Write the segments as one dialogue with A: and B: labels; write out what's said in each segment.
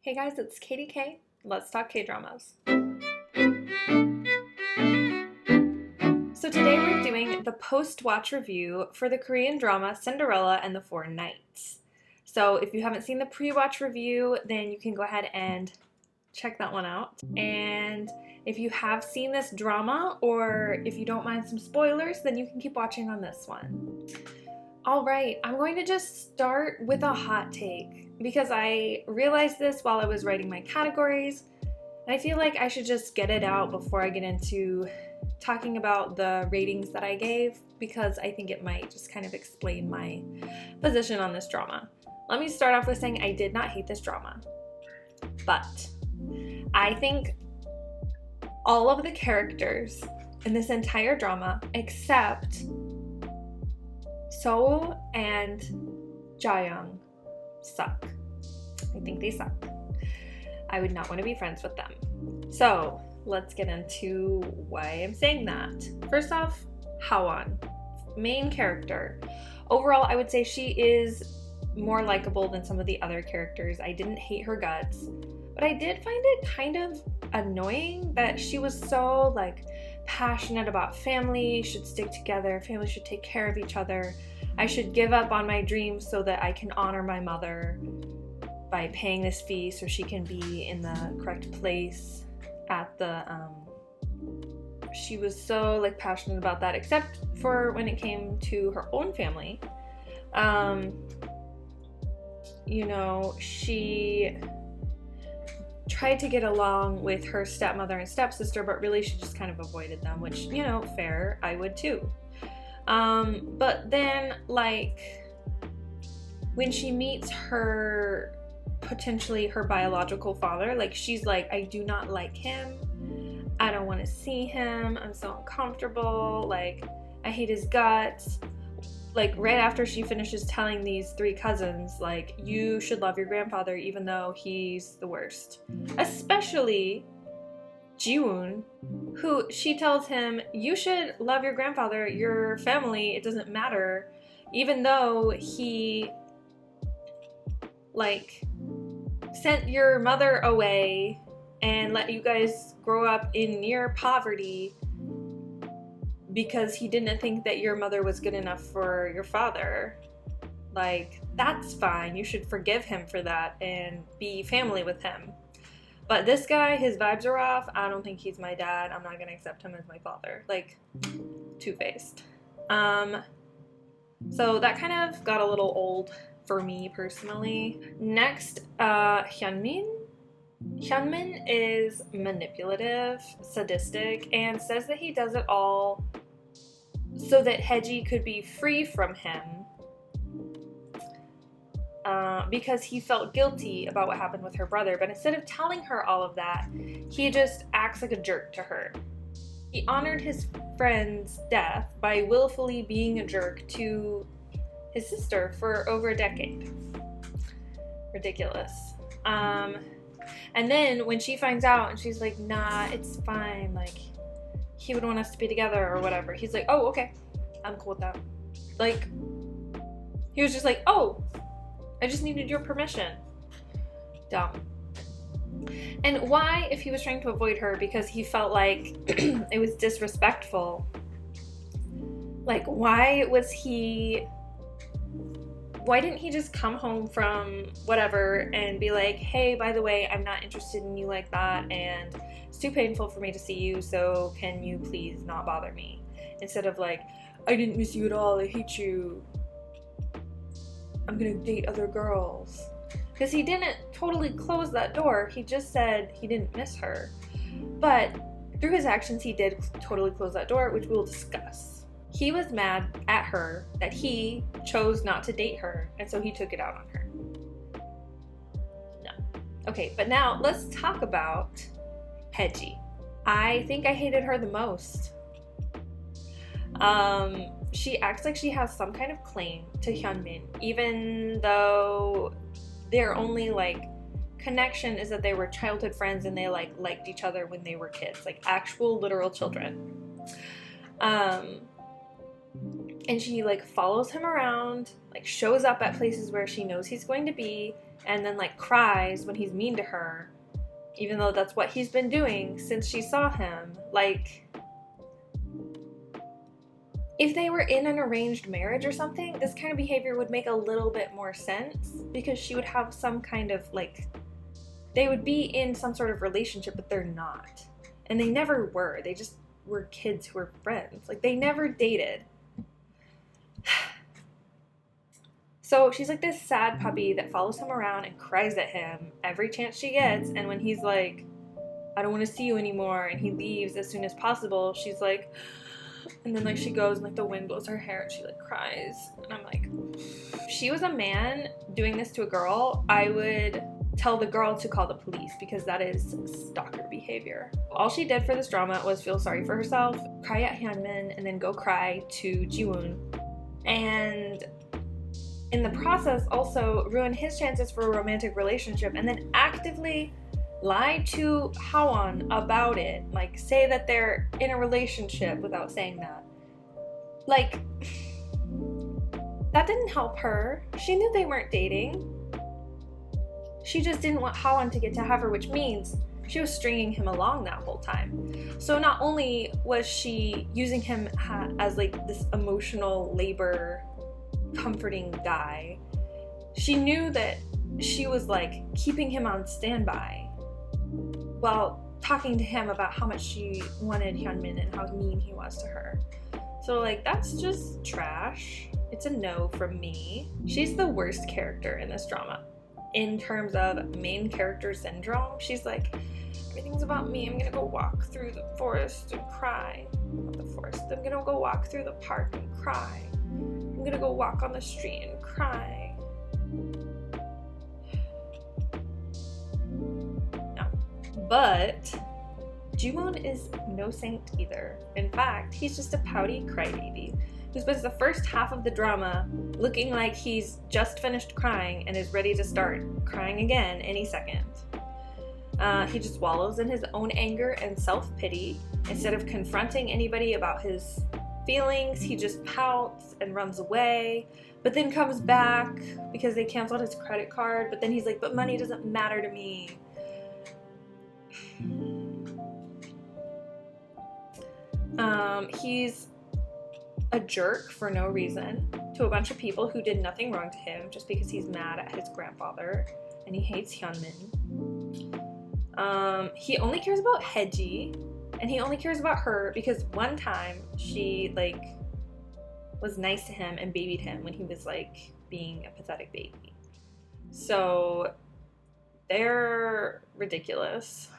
A: Hey guys, it's Katie K. Let's talk K-dramas. So today we're doing the post-watch review for the Korean drama Cinderella and the Four Knights. So if you haven't seen the pre-watch review, then you can go ahead and check that one out. And if you have seen this drama, or if you don't mind some spoilers, then you can keep watching on this one. Alright, I'm going to just start with a hot take because I realized this while I was writing my categories, and I feel like I should just get it out before I get into talking about the ratings that I gave, because I think it might just kind of explain my position on this drama. Let me start off with saying I did not hate this drama, but I think all of the characters in this entire drama, except So and Jaeyoung, suck. I think they suck. I would not want to be friends with them. So let's get into why I'm saying that. First off, Hwon, main character. Overall, I would say she is more likable than some of the other characters. I didn't hate her guts, but I did find it kind of annoying that she was so passionate about family should stick together, family should take care of each other. I should give up on my dreams so that I can honor my mother by paying this fee so she can be in the correct place at the she was so passionate about that, except for when it came to her own family. She tried to get along with her stepmother and stepsister, but really she just kind of avoided them, which, fair, I would too. But then, when she meets potentially her biological father, she's like, I do not like him, I don't want to see him, I'm so uncomfortable, I hate his guts. Right after she finishes telling these three cousins, you should love your grandfather even though he's the worst. Especially Jiwoon, who she tells him, you should love your grandfather, your family, it doesn't matter, even though he sent your mother away and let you guys grow up in near poverty because he didn't think that your mother was good enough for your father. That's fine. You should forgive him for that and be family with him. But this guy, his vibes are off. I don't think he's my dad. I'm not going to accept him as my father. Two-faced. So that kind of got a little old for me personally. Next, Hyunmin. Hyunmin is manipulative, sadistic, and says that he does it all so that Haeji could be free from him because he felt guilty about what happened with her brother. But instead of telling her all of that, he just acts like a jerk to her. He honored his friend's death by willfully being a jerk to his sister for over a decade. Ridiculous. And then when she finds out and she's like, nah, it's fine, he would want us to be together or whatever, he's like, oh, okay, I'm cool with that. He was just like, oh, I just needed your permission. Dumb. And why, if he was trying to avoid her because he felt like it was disrespectful, why didn't he just come home from whatever and be like, hey, by the way, I'm not interested in you like that, and it's too painful for me to see you, so can you please not bother me? Instead of I didn't miss you at all, I hate you, I'm gonna date other girls. Because he didn't totally close that door, he just said he didn't miss her. But through his actions, he did totally close that door, which we'll discuss. He was mad at her that he chose not to date her, and so he took it out on her. No. Okay, but now let's talk about Haeji. I think I hated her the most. She acts like she has some kind of claim to Hyunmin, even though their only connection is that they were childhood friends and they liked each other when they were kids, actual literal children. And she follows him around, shows up at places where she knows he's going to be, and then like cries when he's mean to her, even though that's what he's been doing since she saw him. Like, if they were in an arranged marriage or something, this kind of behavior would make a little bit more sense, because she would have some kind of like, they would be in some sort of relationship, but they're not. And they never were. They just were kids who were friends. Like, they never dated. So she's like this sad puppy that follows him around and cries at him every chance she gets. And when he's like, I don't want to see you anymore, and he leaves as soon as possible, she's like, and then like she goes and like the wind blows her hair and she like cries. And I'm like, if she was a man doing this to a girl, I would tell the girl to call the police, because that is stalker behavior. All she did for this drama was feel sorry for herself, cry at Hyunmin, and then go cry to Jiwoon. And in the process also ruin his chances for a romantic relationship, and then actively lie to Hwon about it. Like, say that they're in a relationship without saying that. Like, that didn't help her. She knew they weren't dating. She just didn't want Hwon to get to have her, which means she was stringing him along that whole time. So not only was she using him as like this emotional labor comforting guy, she knew that she was like keeping him on standby while talking to him about how much she wanted Hyunmin and how mean he was to her. So like, that's just trash. It's a no from me. She's the worst character in this drama in terms of main character syndrome. She's like, everything's about me. I'm gonna go walk through the forest and cry. Not the forest. I'm gonna go walk through the park and cry. I'm gonna go walk on the street and cry. No. But Jiwoon is no saint either. In fact, he's just a pouty crybaby who spends the first half of the drama looking like he's just finished crying and is ready to start crying again any second. He just wallows in his own anger and self-pity. Instead of confronting anybody about his feelings, he just pouts and runs away, but then comes back because they canceled his credit card. But then he's like, but money doesn't matter to me. He's a jerk for no reason to a bunch of people who did nothing wrong to him, just because he's mad at his grandfather and he hates Hyunmin. He only cares about Haeji, and he only cares about her because one time she like was nice to him and babied him when he was like being a pathetic baby. So they're ridiculous.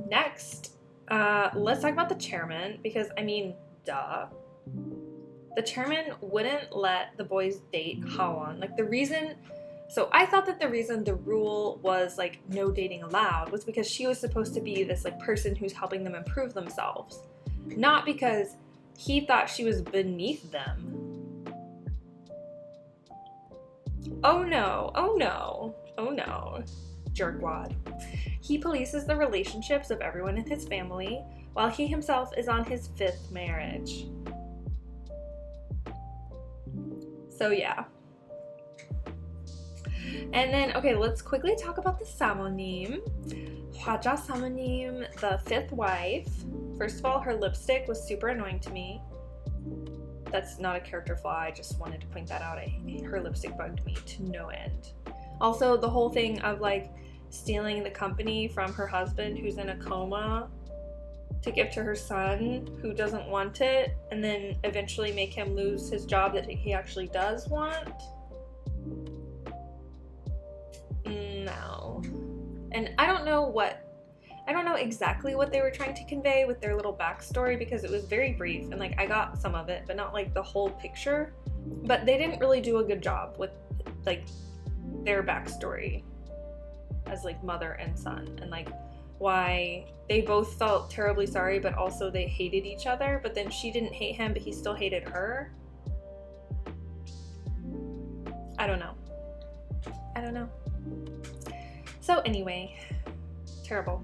A: Next, let's talk about the chairman, because I mean, duh. The chairman wouldn't let the boys date Hwon. Like, the reason, so I thought that the reason the rule was like no dating allowed was because she was supposed to be this like person who's helping them improve themselves, not because he thought she was beneath them. Oh no, oh no, oh no. Jerkwad. He polices the relationships of everyone in his family while he himself is on his 5th marriage. So yeah. And then, okay, let's quickly talk about the Samonim. Hwaja Samonim, the 5th wife. First of all, her lipstick was super annoying to me. That's not a character flaw, I just wanted to point that out. Her lipstick bugged me to no end. Also, the whole thing of like stealing the company from her husband who's in a coma to give to her son who doesn't want it, and then eventually make him lose his job that he actually does want. No. And I don't know exactly what they were trying to convey with their little backstory, because it was very brief and like I got some of it, but not like the whole picture. But they didn't really do a good job with like their backstory as like mother and son, and like why they both felt terribly sorry, but also they hated each other. But then she didn't hate him, but he still hated her. I don't know. So anyway, terrible.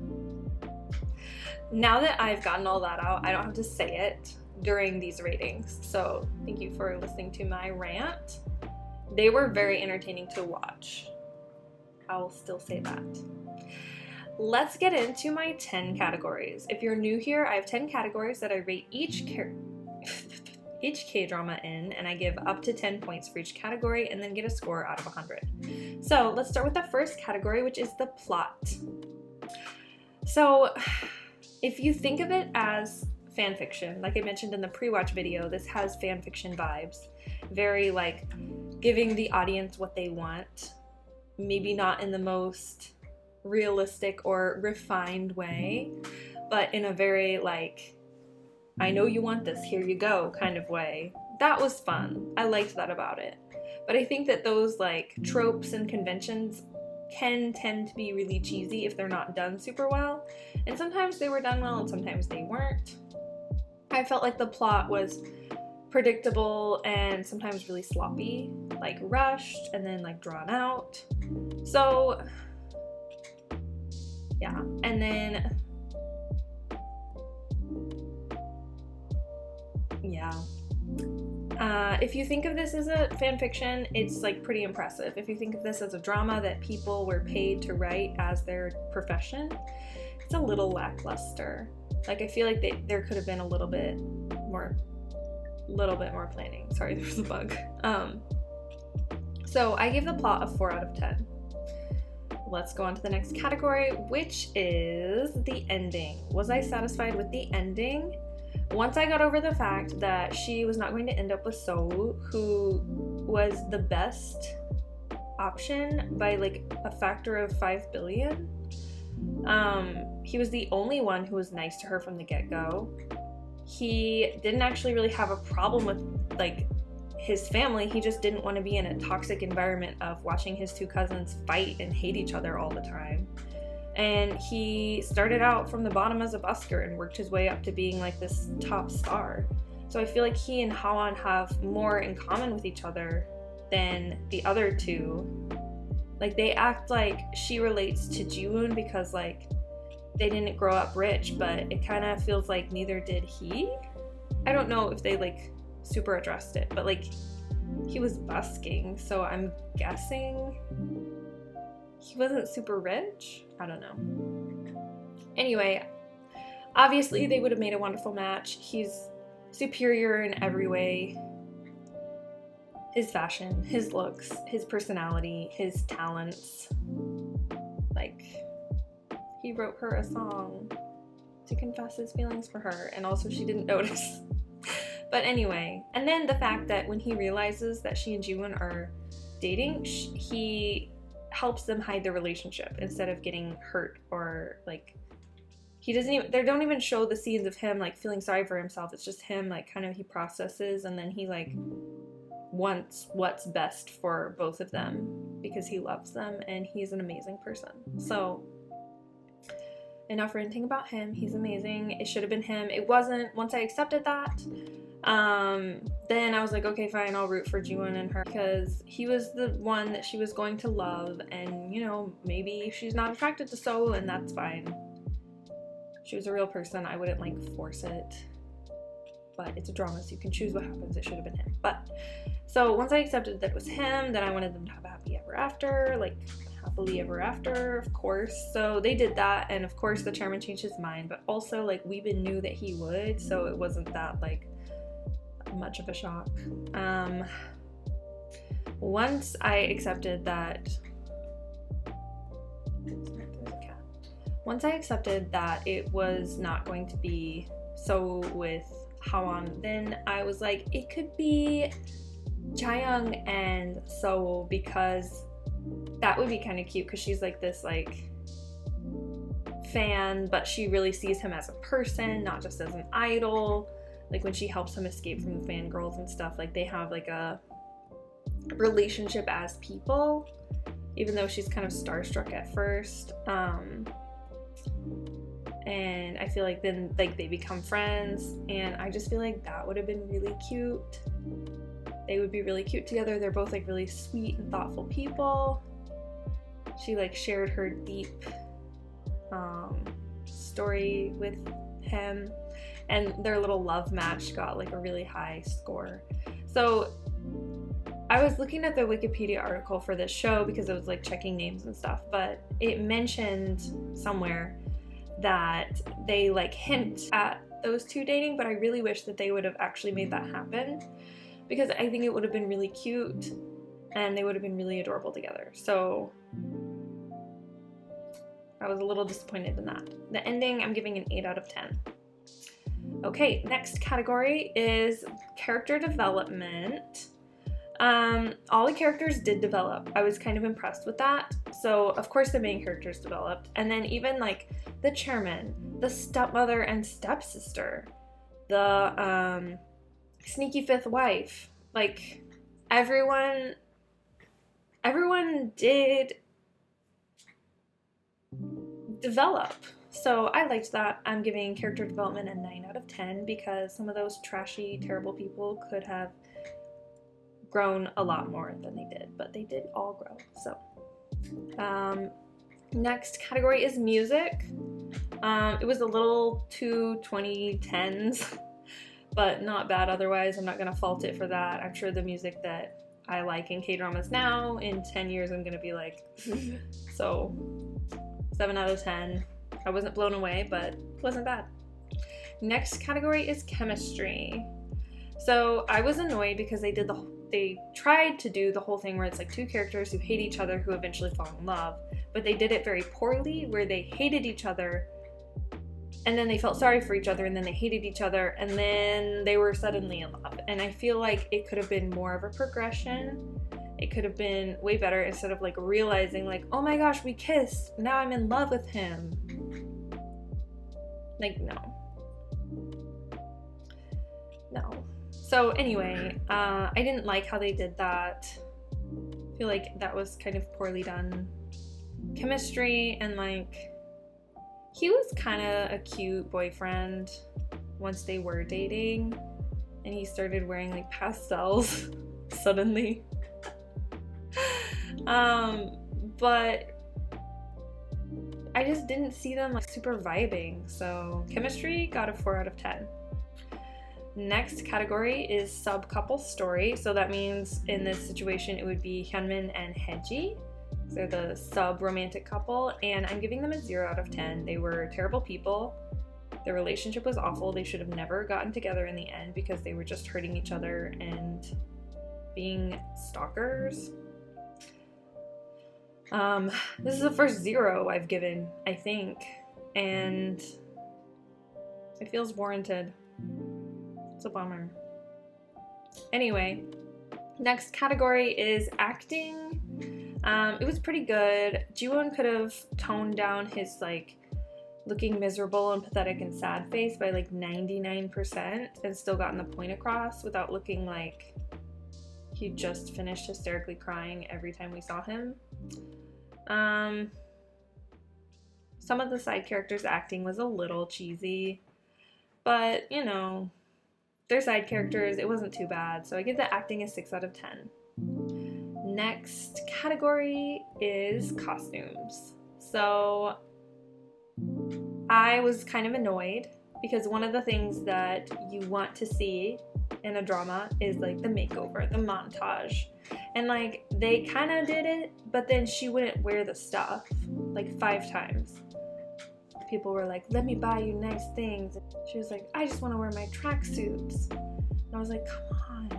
A: Now that I've gotten all that out, I don't have to say it, during these ratings. So thank you for listening to my rant. They were very entertaining to watch. I'll still say that. Let's get into my 10 categories. If you're new here, I have 10 categories that I rate each K-drama in, and I give up to 10 points for each category and then get a score out of 100. So let's start with the first category, which is the plot. So if you think of it as fan fiction, like I mentioned in the pre-watch video, this has fan fiction vibes. Very like giving the audience what they want, maybe not in the most realistic or refined way, but in a very like, I know you want this, here you go kind of way. That was fun. I liked that about it. But I think that those like tropes and conventions can tend to be really cheesy if they're not done super well. And sometimes they were done well and sometimes they weren't. I felt like the plot was predictable and sometimes really sloppy, like rushed and then like drawn out. So yeah, and then yeah. If you think of this as a fan fiction, it's like pretty impressive. If you think of this as a drama that people were paid to write as their profession, it's a little lackluster. Like I feel like there could have been a little bit more planning. Sorry, there was a bug. So I gave the plot a 4 out of 10. Let's go on to the next category, which is the ending. Was I satisfied with the ending? Once I got over the fact that she was not going to end up with So, who was the best option by like a factor of 5 billion. He was the only one who was nice to her from the get-go. He didn't actually really have a problem with like his family. He just didn't want to be in a toxic environment of watching his 2 cousins fight and hate each other all the time. And he started out from the bottom as a busker and worked his way up to being like this top star. So I feel like he and Hawan have more in common with each other than the other two. Like they act like she relates to Jiwoon because like they didn't grow up rich, but it kind of feels like neither did he. I don't know if they like super addressed it, but like he was busking, so I'm guessing he wasn't super rich. I don't know. Anyway, obviously they would have made a wonderful match. He's superior in every way. His fashion, his looks, his personality, his talents. Like, he wrote her a song to confess his feelings for her, and also she didn't notice. But anyway, and then the fact that when he realizes that she and Jiwoon are dating, he helps them hide their relationship instead of getting hurt, or like they don't even show the scenes of him like feeling sorry for himself. It's just him like kind of he processes, and then he like wants what's best for both of them because he loves them and he's an amazing person. So enough ranting about him. He's amazing. It should have been him. It wasn't. Once I accepted that, then I was like, okay, fine, I'll root for Jiwoon and her because he was the one that she was going to love, and you know, maybe she's not attracted to So, and that's fine. She was a real person. I wouldn't like force it, but it's a drama, so you can choose what happens. It should have been him. But so once I accepted that it was him, then I wanted them to have a happy ever after, like happily ever after, of course. So they did that, and of course the chairman changed his mind, but also like Weebin knew that he would, so it wasn't that like much of a shock. Once I accepted that it was not going to be So with Hawan, then I was like, it could be Jaeyoung and So, because that would be kind of cute, because she's like this like fan, but she really sees him as a person, not just as an idol. Like when she helps him escape from the fangirls and stuff, like they have like a relationship as people, even though she's kind of starstruck at first. And I feel like then like they become friends, and I just feel like that would have been really cute. They would be really cute together. They're both like really sweet and thoughtful people. She like shared her deep story with him, and their little love match got like a really high score. So I was looking at the Wikipedia article for this show because it was like checking names and stuff, but it mentioned somewhere that they like hint at those two dating, but I really wish that they would have actually made that happen, because I think it would have been really cute and they would have been really adorable together. So I was a little disappointed in that. The ending, I'm giving an 8 out of 10. Okay, next category is character development. All the characters did develop. I was kind of impressed with that. So of course the main characters developed, and then even like the chairman, the stepmother and stepsister, the sneaky fifth wife, like everyone did develop. So I liked that. I'm giving character development a 9 out of 10 because some of those trashy, terrible people could have grown a lot more than they did, but they did all grow. So next category is music. It was a little too 2010s, but not bad otherwise. I'm not gonna fault it for that. I'm sure the music that I like in K-dramas now, in 10 years I'm gonna be like, so 7 out of 10. I wasn't blown away, but it wasn't bad. Next category is chemistry. So I was annoyed because they tried to do the whole thing where it's like two characters who hate each other who eventually fall in love, but they did it very poorly, where they hated each other and then they felt sorry for each other and then they hated each other and then they were suddenly in love. And I feel like it could have been more of a progression. It could have been way better, instead of like realizing like, oh my gosh, we kissed, now I'm in love with him. Like, no. So anyway, I didn't like how they did that. I feel like that was kind of poorly done. Chemistry, and like, he was kind of a cute boyfriend once they were dating, and he started wearing like pastels suddenly. But I just didn't see them like super vibing. So chemistry got a 4 out of 10. Next category is sub-couple story. So that means in this situation it would be Hyunmin and Haeji. They're the sub-romantic couple, and I'm giving them a 0 out of 10. They were terrible people. Their relationship was awful. They should have never gotten together in the end because they were just hurting each other and being stalkers. This is the first 0 I've given, I think, and it feels warranted. It's a bummer. Anyway, next category is acting. It was pretty good. Jiwon could have toned down his like looking miserable and pathetic and sad face by like 99% and still gotten the point across without looking like he just finished hysterically crying every time we saw him. Some of the side characters' acting was a little cheesy, but you know, they're side characters. It wasn't too bad, so I give the acting a 6 out of 10. Next category is costumes. So I was kind of annoyed because one of the things that you want to see in a drama is like the makeover, the montage. And like they kind of did it, but then she wouldn't wear the stuff like 5 times. People were like, let me buy you nice things. She was like, I just want to wear my tracksuits. And I was like, come on.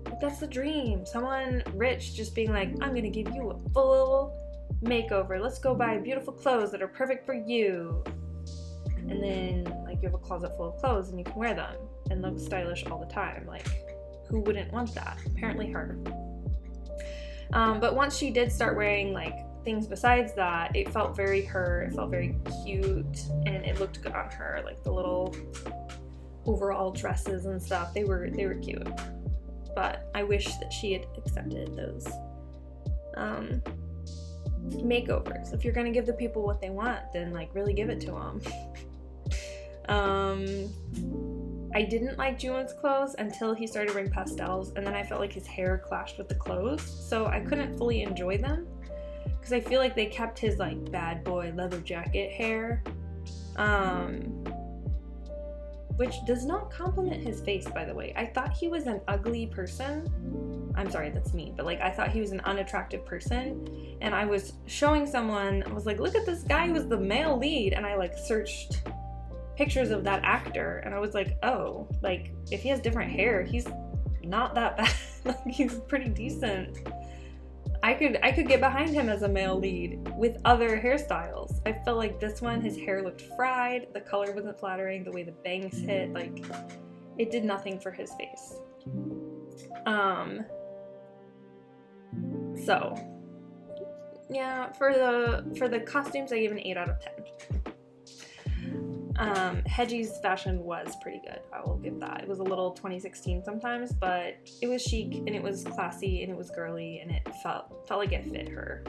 A: Like, that's the dream. Someone rich just being like, I'm going to give you a full makeover. Let's go buy beautiful clothes that are perfect for you. And then like you have a closet full of clothes and you can wear them and look stylish all the time. Like, who wouldn't want that? Apparently her. But once she did start wearing like things besides that, it felt very her. It felt very cute and it looked good on her. Like the little overall dresses and stuff, they were cute. But I wish that she had accepted those makeovers. If you're gonna give the people what they want, then like really give it to them. I didn't like Jiwon's clothes until he started wearing pastels, and then I felt like his hair clashed with the clothes, so I couldn't fully enjoy them because I feel like they kept his like bad boy leather jacket hair, which does not compliment his face, by the way. I thought he was an ugly person. I'm sorry, that's me, but like I thought he was an unattractive person, and I was showing someone, I was like, look at this guy who was the male lead, and I like searched pictures of that actor, and I was like, oh, like if he has different hair, he's not that bad. Like he's pretty decent. I could get behind him as a male lead with other hairstyles. I felt like this one, his hair looked fried, the color wasn't flattering, the way the bangs hit, like it did nothing for his face. So yeah, for the costumes I gave an 8 out of 10. Hedgie's fashion was pretty good, I will give that. It was a little 2016 sometimes, but it was chic and it was classy and it was girly and it felt like it fit her.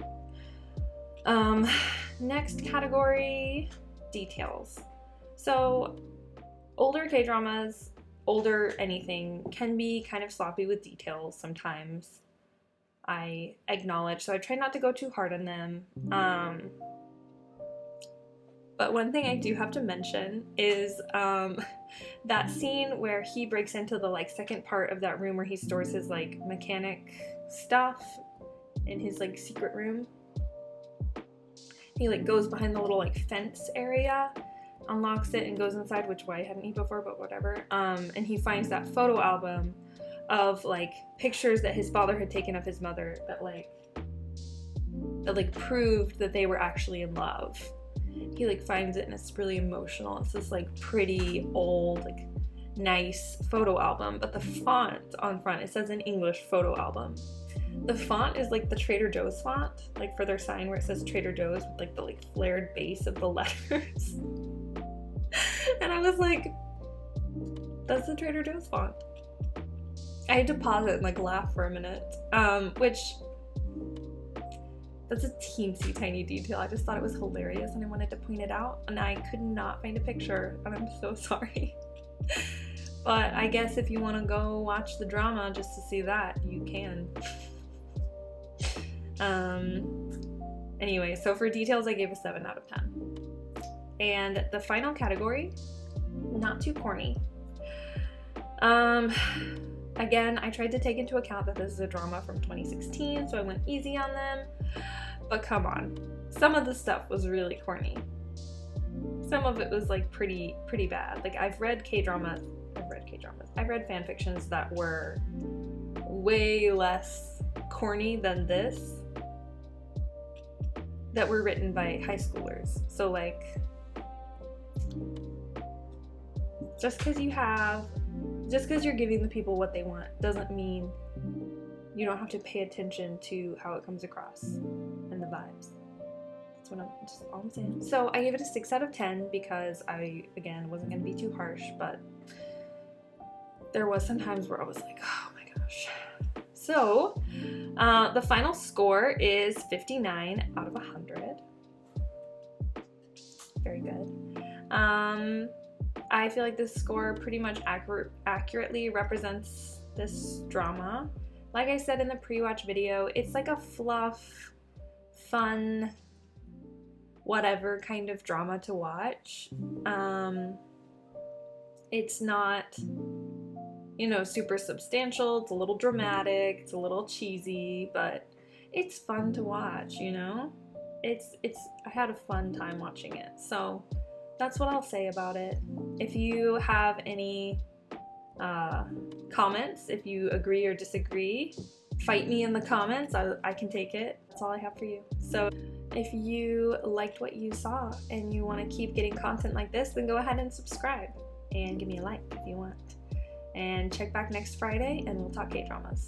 A: Next category, details. So older K-dramas, older anything, can be kind of sloppy with details sometimes. I acknowledge, so I try not to go too hard on them. But one thing I do have to mention is that scene where he breaks into the like second part of that room where he stores his like mechanic stuff in his like secret room. He like goes behind the little like fence area, unlocks it and goes inside, which why hadn't he before, but whatever. And he finds that photo album of like pictures that his father had taken of his mother that proved that they were actually in love. He like finds it and it's really emotional. It's this like pretty old, like nice photo album, but the font on front, it says in English photo album. The font is like the Trader Joe's font, like for their sign where it says Trader Joe's with like the like flared base of the letters. And I was like, that's the Trader Joe's font. I had to pause it and like laugh for a minute, which that's a teensy tiny detail. I just thought it was hilarious and I wanted to point it out, and I could not find a picture, and I'm so sorry. But I guess if you want to go watch the drama just to see that, you can. Anyway, so for details I gave a 7 out of 10. And the final category, not too corny. Again, I tried to take into account that this is a drama from 2016, so I went easy on them. But come on, some of the stuff was really corny. Some of it was like pretty bad. Like I've read fan fictions that were way less corny than this, that were written by high schoolers. So like, just because you're giving the people what they want doesn't mean you don't have to pay attention to how it comes across and the vibes. That's what all I'm saying. So I gave it a 6 out of 10 because I, again, wasn't going to be too harsh, but there was some times where I was like, oh my gosh. So the final score is 59 out of 100. Very good. I feel like this score pretty much accurately represents this drama. Like I said in the pre-watch video, it's like a fluff, fun, whatever kind of drama to watch. It's not, super substantial. It's a little dramatic. It's a little cheesy, but it's fun to watch, I had a fun time watching it. So that's what I'll say about it. If you have any comments, if you agree or disagree, fight me in the comments. I can take it. That's all I have for you. So if you liked what you saw and you want to keep getting content like this, then go ahead and subscribe and give me a like if you want. And check back next Friday and we'll talk K-dramas.